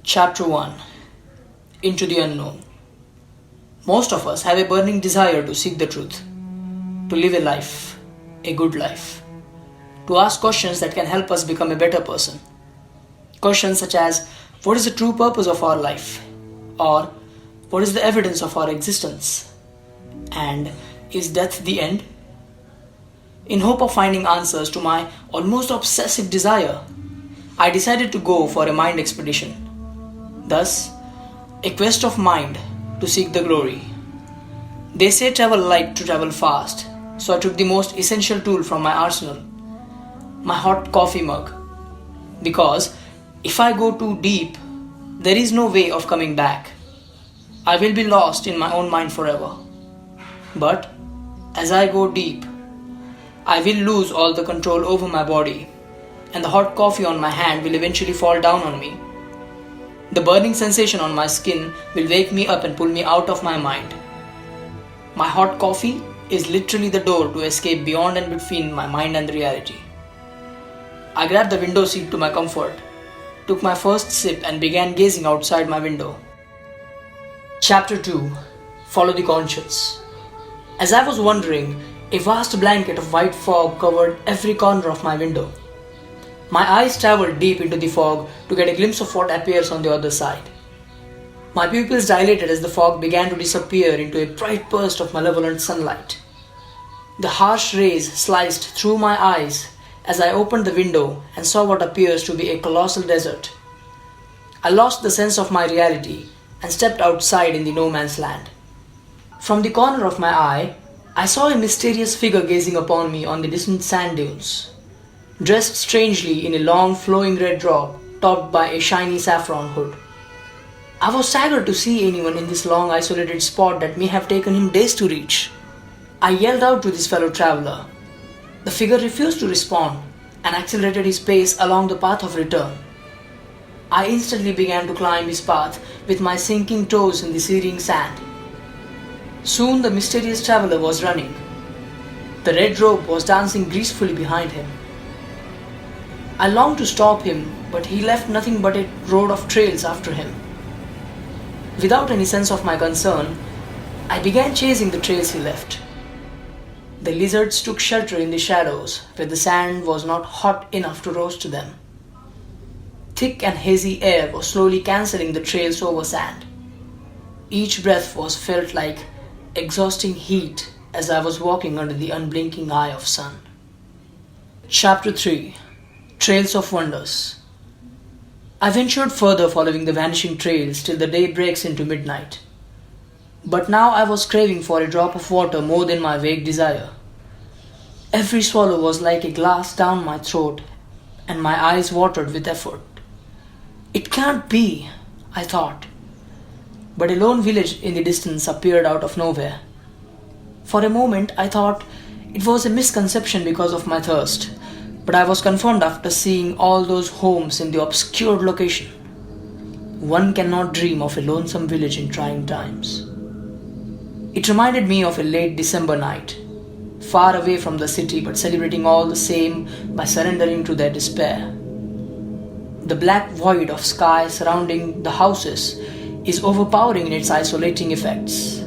Chapter 1. Into the Unknown. Most of us have a burning desire to seek the truth, to live a life, a good life, to ask questions that can help us become a better person. Questions such as, what is the true purpose of our life? Or, what is the evidence of our existence? And, is death the end? In hope of finding answers to my almost obsessive desire, I decided to go for a mind expedition. Thus, a quest of mind to seek the glory. They say travel light to travel fast, so I took the most essential tool from my arsenal, my hot coffee mug. Because if I go too deep, there is no way of coming back. I will be lost in my own mind forever. But as I go deep, I will lose all the control over my body, and the hot coffee on my hand will eventually fall down on me. The burning sensation on my skin will wake me up and pull me out of my mind. My hot coffee is literally the door to escape beyond and between my mind and reality. I grabbed the window seat to my comfort, took my first sip and began gazing outside my window. Chapter 2. Follow the conscience. As I was wondering, a vast blanket of white fog covered every corner of my window. My eyes traveled deep into the fog to get a glimpse of what appears on the other side. My pupils dilated as the fog began to disappear into a bright burst of malevolent sunlight. The harsh rays sliced through my eyes as I opened the window and saw what appears to be a colossal desert. I lost the sense of my reality and stepped outside in the no man's land. From the corner of my eye, I saw a mysterious figure gazing upon me on the distant sand dunes. Dressed strangely in a long flowing red robe topped by a shiny saffron hood. I was staggered to see anyone in this long isolated spot that may have taken him days to reach. I yelled out to this fellow traveler. The figure refused to respond and accelerated his pace along the path of return. I instantly began to climb his path with my sinking toes in the searing sand. Soon the mysterious traveler was running. The red robe was dancing gracefully behind him. I longed to stop him, but he left nothing but a road of trails after him. Without any sense of my concern, I began chasing the trails he left. The lizards took shelter in the shadows, where the sand was not hot enough to roast them. Thick and hazy air was slowly cancelling the trails over sand. Each breath was felt like exhausting heat as I was walking under the unblinking eye of sun. Chapter 3. Trails of Wonders. I ventured further following the vanishing trails till the day breaks into midnight. But now I was craving for a drop of water more than my vague desire. Every swallow was like a glass down my throat, and my eyes watered with effort. It can't be, I thought. But a lone village in the distance appeared out of nowhere. For a moment I thought it was a misconception because of my thirst, but I was confirmed after seeing all those homes in the obscured location. One cannot dream of a lonesome village in trying times. It reminded me of a late December night, far away from the city but celebrating all the same by surrendering to their despair. The black void of sky surrounding the houses is overpowering in its isolating effects.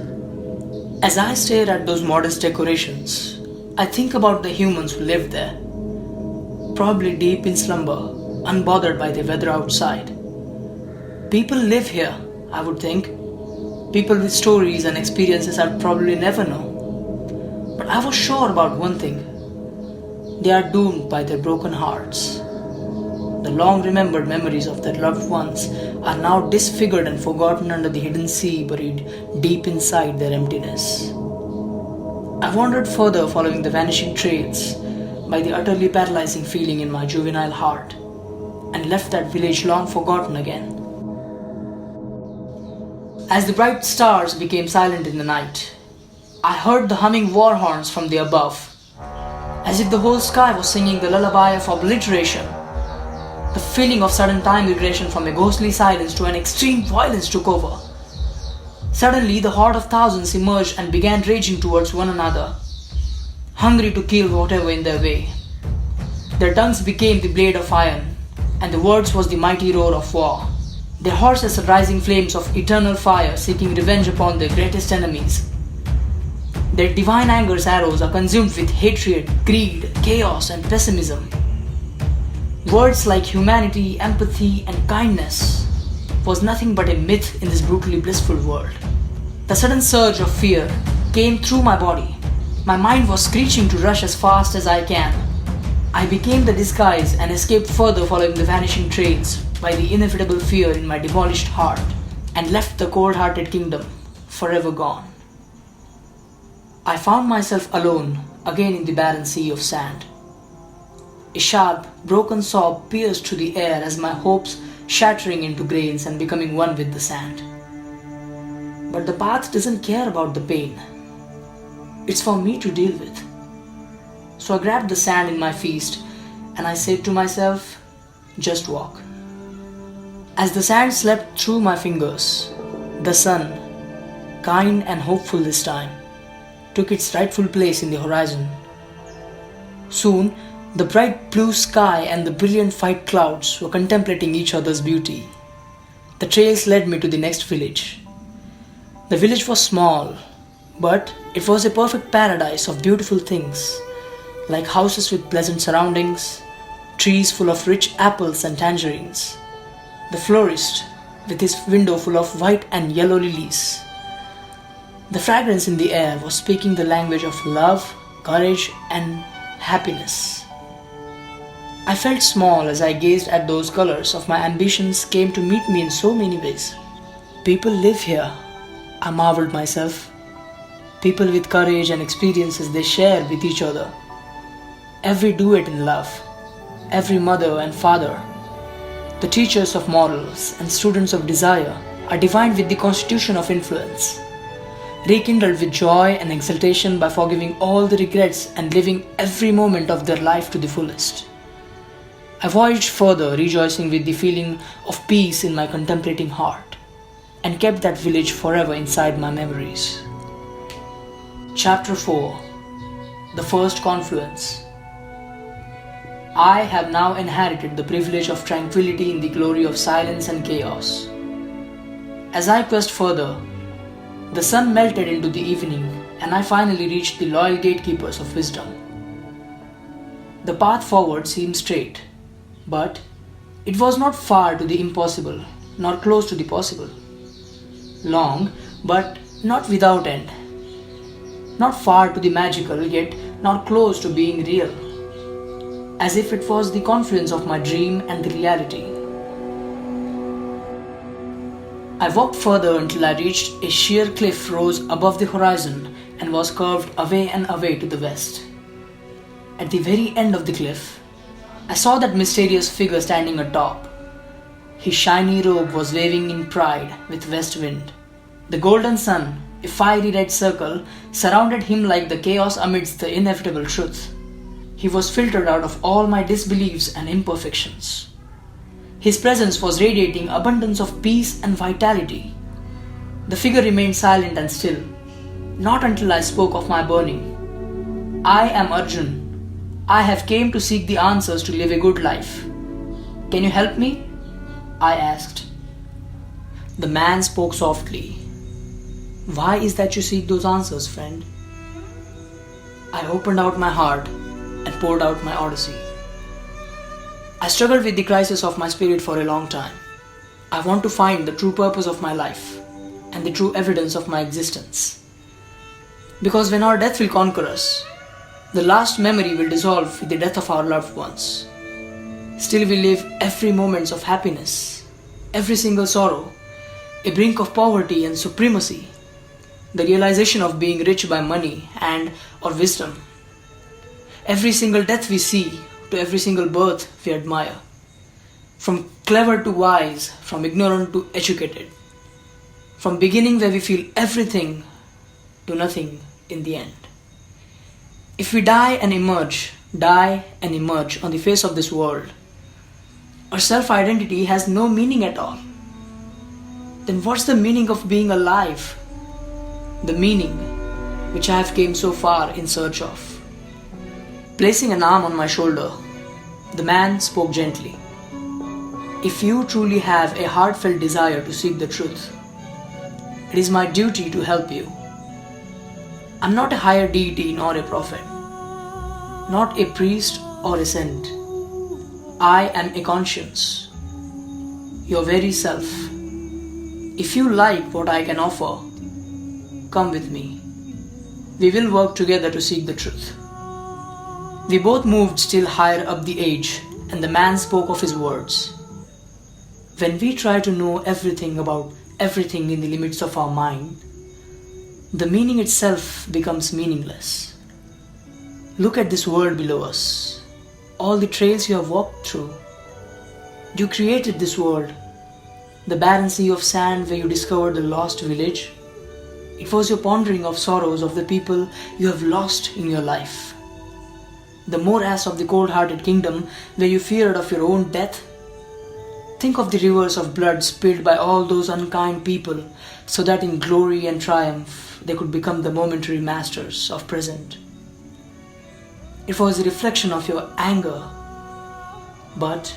As I stare at those modest decorations, I think about the humans who live there, probably deep in slumber, unbothered by the weather outside. People live here, I would think. People with stories and experiences I'd probably never know. But I was sure about one thing. They are doomed by their broken hearts. The long-remembered memories of their loved ones are now disfigured and forgotten under the hidden sea buried deep inside their emptiness. I wandered further following the vanishing trails by the utterly paralyzing feeling in my juvenile heart, and left that village long forgotten again. As the bright stars became silent in the night, I heard the humming war horns from the above, as if the whole sky was singing the lullaby of obliteration. The feeling of sudden time migration from a ghostly silence to an extreme violence took over. Suddenly the horde of thousands emerged and began raging towards one another, hungry to kill whatever in their way. Their tongues became the blade of iron, and the words was the mighty roar of war. their horses are rising flames of eternal fire seeking revenge upon their greatest enemies. Their divine anger's arrows are consumed with hatred, greed, chaos, and pessimism. Words like humanity, empathy, and kindness was nothing but a myth in this brutally blissful world. The sudden surge of fear came through my body. My mind was screeching to rush as fast as I can. I became the disguise and escaped further following the vanishing trails by the inevitable fear in my demolished heart, and left the cold-hearted kingdom forever gone. I found myself alone again in the barren sea of sand. A sharp, broken sob pierced through the air as my hopes shattering into grains and becoming one with the sand. But the path doesn't care about the pain. It's for me to deal with. So I grabbed the sand in my fist and I said to myself, just walk. As the sand slipped through my fingers, the sun, kind and hopeful this time, took its rightful place in the horizon. Soon, the bright blue sky and the brilliant white clouds were contemplating each other's beauty. The trails led me to the next village. The village was small, but it was a perfect paradise of beautiful things, like houses with pleasant surroundings, trees full of rich apples and tangerines, the florist with his window full of white and yellow lilies. The fragrance in the air was speaking the language of love, courage, and happiness. I felt small as I gazed at those colors of my ambitions came to meet me in so many ways. People live here, I marveled myself. People with courage and experiences they share with each other. Every duet in love, every mother and father, the teachers of morals and students of desire are divined with the constitution of influence, rekindled with joy and exultation by forgiving all the regrets and living every moment of their life to the fullest. I voyaged further, rejoicing with the feeling of peace in my contemplating heart, and kept that village forever inside my memories. Chapter 4. The First Confluence. I have now inherited the privilege of tranquility in the glory of silence and chaos. As I quest further, the sun melted into the evening, and I finally reached the loyal gatekeepers of wisdom. The path forward seemed straight, but it was not far to the impossible, nor close to the possible. Long, but not without end. Not far to the magical, yet not close to being real. As if it was the confluence of my dream and the reality. I walked further until I reached a sheer cliff rose above the horizon and was curved away and away to the west. At the very end of the cliff, I saw that mysterious figure standing atop. His shiny robe was waving in pride with west wind. The golden sun, a fiery red circle, surrounded him like the chaos amidst the inevitable truth. He was filtered out of all my disbeliefs and imperfections. His presence was radiating abundance of peace and vitality. The figure remained silent and still, not until I spoke of my burning. I am Arjun. I have came to seek the answers to live a good life. Can you help me? I asked. The man spoke softly. Why is that you seek those answers, friend? I opened out my heart and poured out my odyssey. I struggled with the crisis of my spirit for a long time. I want to find the true purpose of my life and the true evidence of my existence. Because when our death will conquer us, the last memory will dissolve with the death of our loved ones. Still we live every moment of happiness, every single sorrow, a brink of poverty and supremacy, the realization of being rich by money and or wisdom. Every single death we see, to every single birth we admire. From clever to wise, from ignorant to educated. From beginning where we feel everything to nothing in the end. If we die and emerge on the face of this world, our self-identity has no meaning at all. Then what's the meaning of being alive? The meaning which I have came so far in search of. Placing an arm on my shoulder, the man spoke gently. If you truly have a heartfelt desire to seek the truth, it is my duty to help you. I'm not a higher deity nor a prophet, not a priest or a saint. I am a conscience, your very self. If you like what I can offer, come with me. We will work together to seek the truth. We both moved still higher up the age, and the man spoke of his words. When we try to know everything about everything in the limits of our mind, the meaning itself becomes meaningless. Look at this world below us, all the trails you have walked through. You created this world, the barren sea of sand where you discovered the lost village. It was your pondering of sorrows of the people you have lost in your life. The morass of the cold-hearted kingdom where you feared of your own death. Think of the rivers of blood spilled by all those unkind people so that in glory and triumph they could become the momentary masters of present. It was a reflection of your anger. But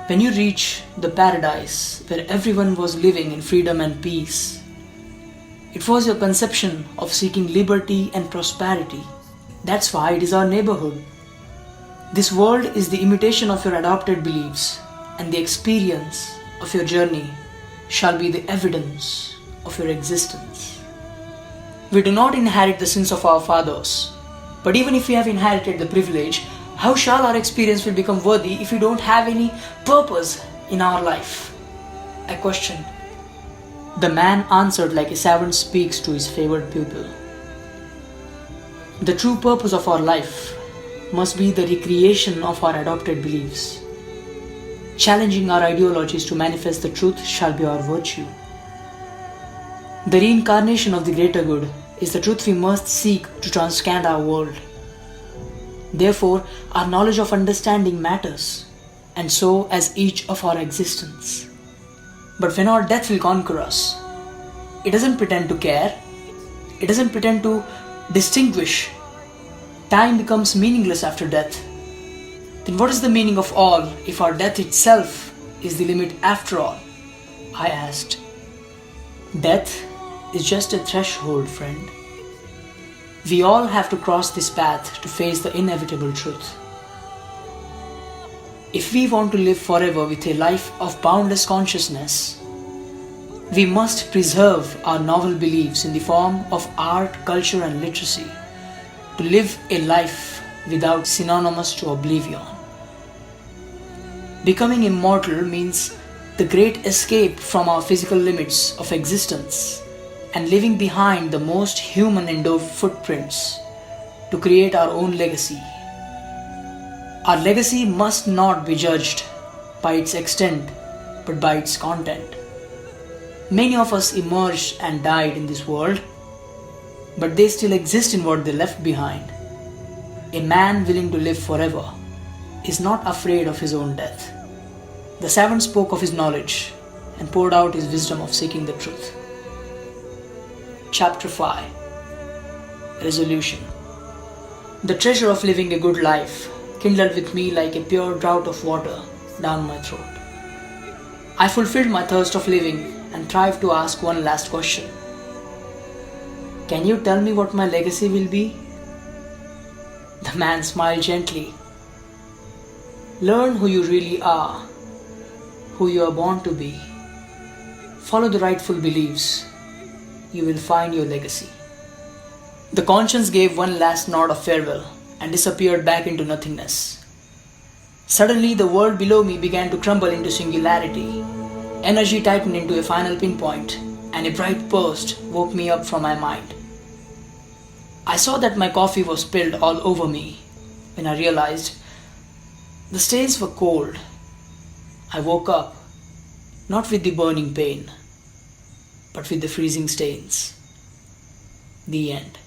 when you reach the paradise where everyone was living in freedom and peace, it was your conception of seeking liberty and prosperity. That's why it is our neighborhood. This world is the imitation of your adopted beliefs, and the experience of your journey shall be the evidence of your existence. We do not inherit the sins of our fathers, but even if we have inherited the privilege, how shall our experience will become worthy if we don't have any purpose in our life? I questioned. The man answered like a savant speaks to his favored pupil. The true purpose of our life must be the recreation of our adopted beliefs. Challenging our ideologies to manifest the truth shall be our virtue. The reincarnation of the greater good is the truth we must seek to transcend our world. Therefore, our knowledge of understanding matters, and so as each of our existence. But when our death will conquer us, it doesn't pretend to care, it doesn't pretend to distinguish. Time becomes meaningless after death. Then what is the meaning of all if our death itself is the limit after all? I asked. Death is just a threshold, friend. We all have to cross this path to face the inevitable truth. If we want to live forever with a life of boundless consciousness, we must preserve our novel beliefs in the form of art, culture, and literacy to live a life without synonymous to oblivion. Becoming immortal means the great escape from our physical limits of existence and leaving behind the most human endowed footprints to create our own legacy. Our legacy must not be judged by its extent but by its content. Many of us emerged and died in this world, but they still exist in what they left behind. A man willing to live forever is not afraid of his own death. The savant spoke of his knowledge and poured out his wisdom of seeking the truth. Chapter 5. Resolution. The treasure of living a good life kindled with me like a pure draught of water down my throat. I fulfilled my thirst of living and tried to ask one last question. Can you tell me what my legacy will be? The man smiled gently. Learn who you really are, who you are born to be. Follow the rightful beliefs. You will find your legacy. The conscience gave one last nod of farewell and disappeared back into nothingness. Suddenly, the world below me began to crumble into singularity. Energy tightened into a final pinpoint, and a bright burst woke me up from my mind. I saw that my coffee was spilled all over me. When I realized the stains were cold, I woke up, not with the burning pain, but with the freezing stains. The end.